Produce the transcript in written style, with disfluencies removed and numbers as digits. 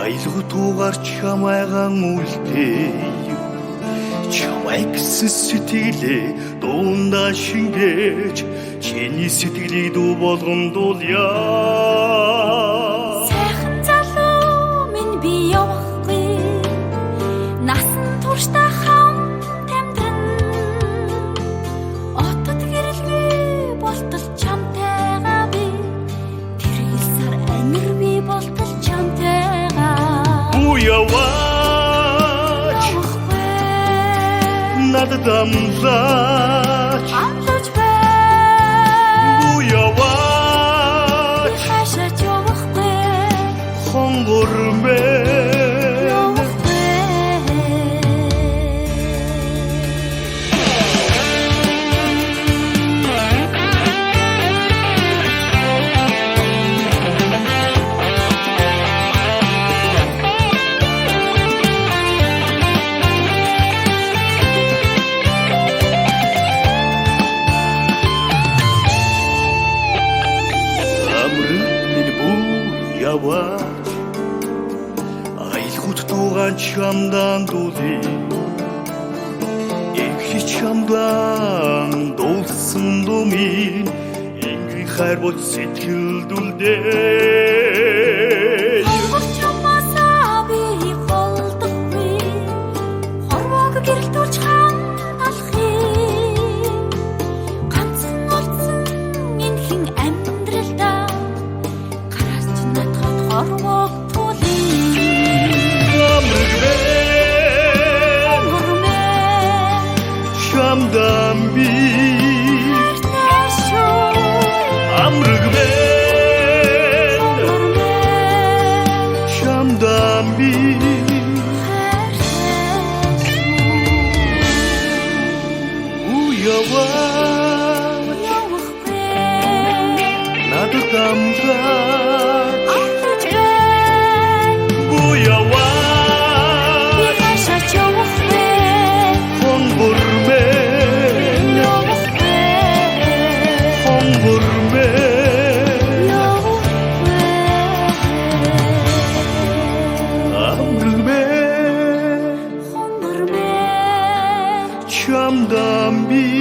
Айлгуу дуугаар чамайгаан үлдээе чамай гэсэн сэтгэлээ дундаа шингээж чиний сэтгэлийг дуу болгондуулъя сайхан залуу минь би явахгүй насан туршдаа хамт амьдран отод гэрэлгүй болтол чамтайгаа би тэрхэл сар амир би болтол чамтайгаа яваач надад амлаач яваач хашаач явахгүй хонгор мэн явахгүй яваач айлгууд дуугаан чамдан дуулъя их чамдан дуулсан думын ингийн хайр бод сэтгэлд үлдээ чамаасаа би холдохгүй хорвоог гэрэл дүүж хамт алхъя ганцхан олдсон энэ хин амьдралдаа гараас ч надад хорвоог туулъя чамдан би амраг мэн чамдан би яваач надад амлаач яваач хонгор мэн хонгор мэн амраг мэн чамдан би